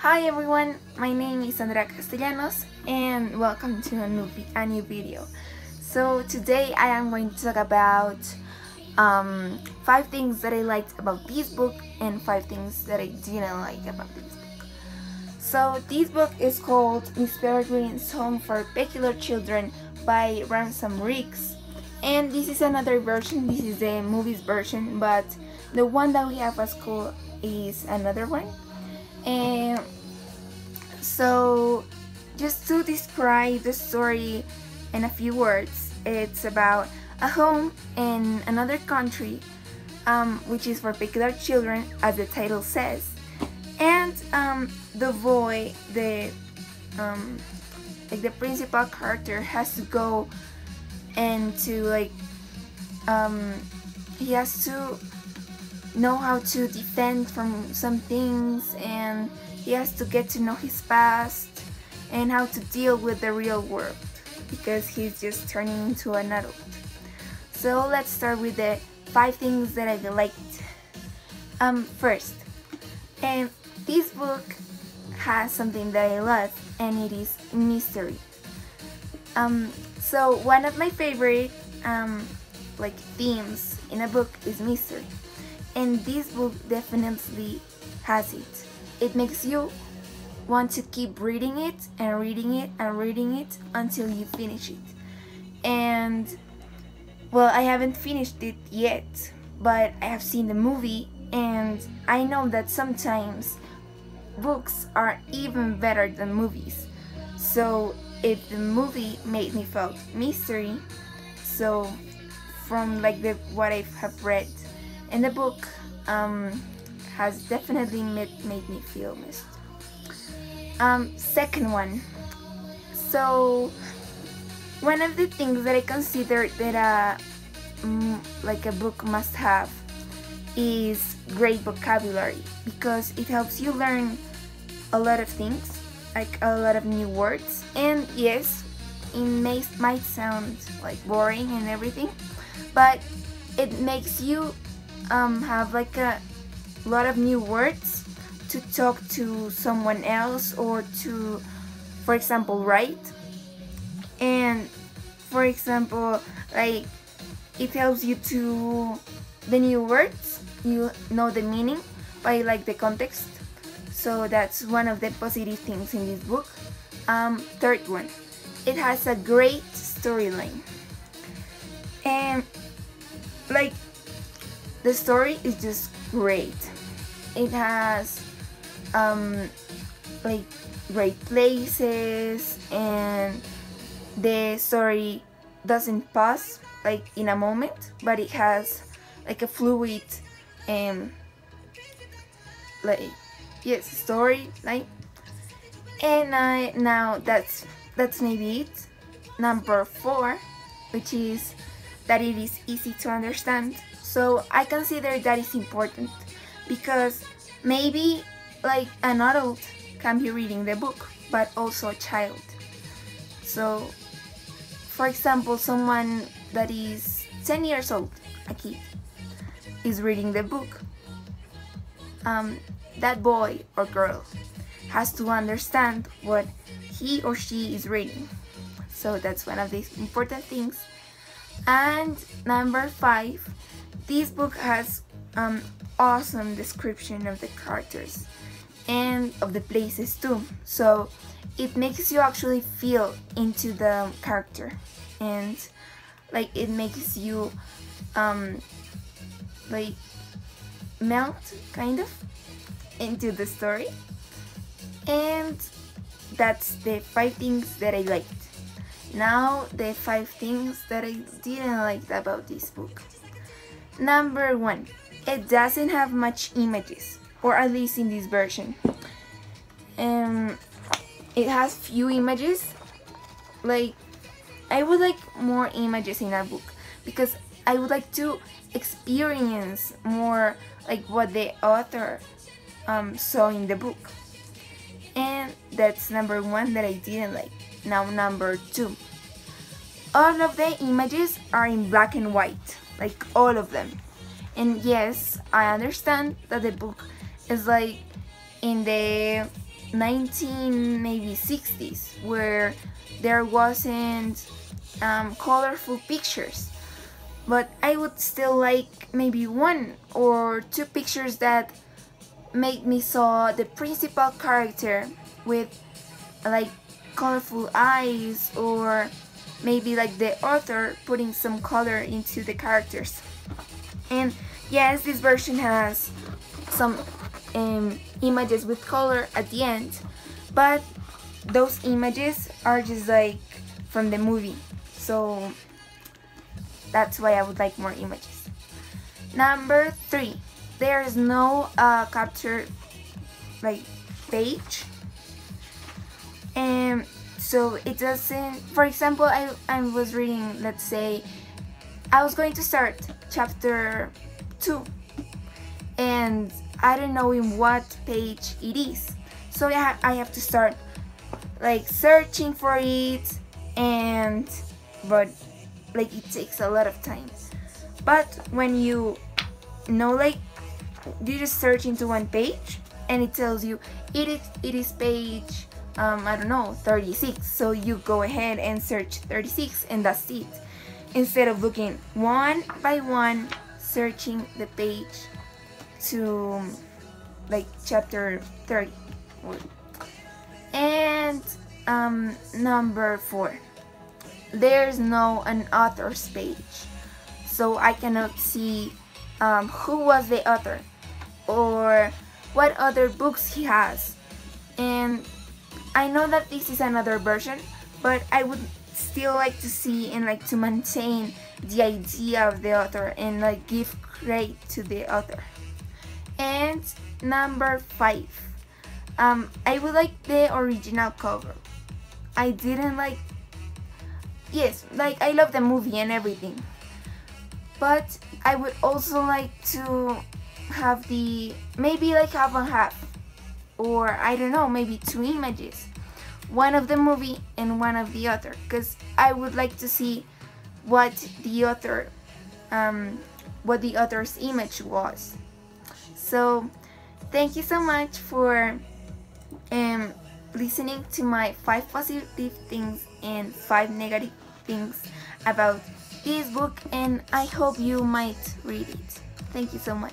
Hi everyone, my name is Andrea Castellanos and welcome to a new video. So today I am going to talk about 5 things that I liked about this book and 5 things that I didn't like about this book. So this book is called Miss Peregrine's Home for Peculiar Children by Ransom Riggs, and this is another version. This is the movies version, but the one that we have at school is another one. And so just to describe the story in a few words, it's about a home in another country, which is for peculiar children, as the title says. And the boy, the principal character, has to go and to he has to know how to defend from some things, and he has to get to know his past and how to deal with the real world because he's just turning into an adult. So let's start with the 5 things that I liked. First, and this book has something that I love, and it is mystery. So one of my favorite themes in a book is mystery. And this book definitely has it. It makes you want to keep reading it and reading it and reading it until you finish it. And well, I haven't finished it yet, but I have seen the movie, and I know that sometimes books are even better than movies. So if the movie made me feel mystery, so from what I have read, and the book has definitely made me feel missed. Second one. So one of the things that I consider that a book must have is great vocabulary, because it helps you learn a lot of things, like a lot of new words. And yes, it might sound like boring and everything, but it makes you have a lot of new words to talk to someone else, or to, for example, write. And for example, it helps you to the new words, you know the meaning by the context. So that's one of the positive things in this book. Third one, it has a great storyline, and the story is just great. It has great places, and the story doesn't pause in a moment, but it has a fluid story. And now that's maybe it. Number 4, which is that it is easy to understand. So I consider that is important, because maybe an adult can be reading the book, but also a child. So for example, someone that is 10 years old, a kid, is reading the book. That boy or girl has to understand what he or she is reading. So that's one of the important things. And number 5, this book has awesome description of the characters and of the places too. So it makes you actually feel into the character, and it makes you melt kind of into the story. And that's the 5 things that I liked. Now the 5 things that I didn't like about this book. Number 1, it doesn't have much images, or at least in this version. It has few images. I would like more images in a book, because I would like to experience more what the author saw in the book. And that's number 1 that I didn't like. Now number 2, all of the images are in black and white, all of them. And yes, I understand that the book is in the 19 maybe 60s, where there wasn't colorful pictures, but I would still like maybe one or two pictures that made me saw the principal character with like colorful eyes, or maybe like the author putting some color into the characters. And yes, this version has some images with color at the end, but those images are just like from the movie, so that's why I would like more images. Number 3, there is no capture like page, and so it doesn't. For example, I was reading, let's say I was going to start chapter 2, and I don't know in what page it is, so I have to start like searching for it, and but like it takes a lot of time. But when you know, like, you just search into one page and it tells you it is page I don't know, 36, so you go ahead and search 36 and that's it, instead of looking one by one, searching the page to like chapter 30. And number 4, there's no an author's page, so I cannot see who was the author or what other books he has. And I know that this is another version, but I would still like to see and like to maintain the idea of the author and like give credit to the author. And number 5, I would like the original cover. I didn't like, yes, like I love the movie and everything, but I would also like to have the, maybe like half and half, or I don't know, maybe 2 images, one of the movie and one of the author, because I would like to see what the author's image was. So thank you so much for listening to my 5 positive things and 5 negative things about this book, and I hope you might read it. Thank you so much.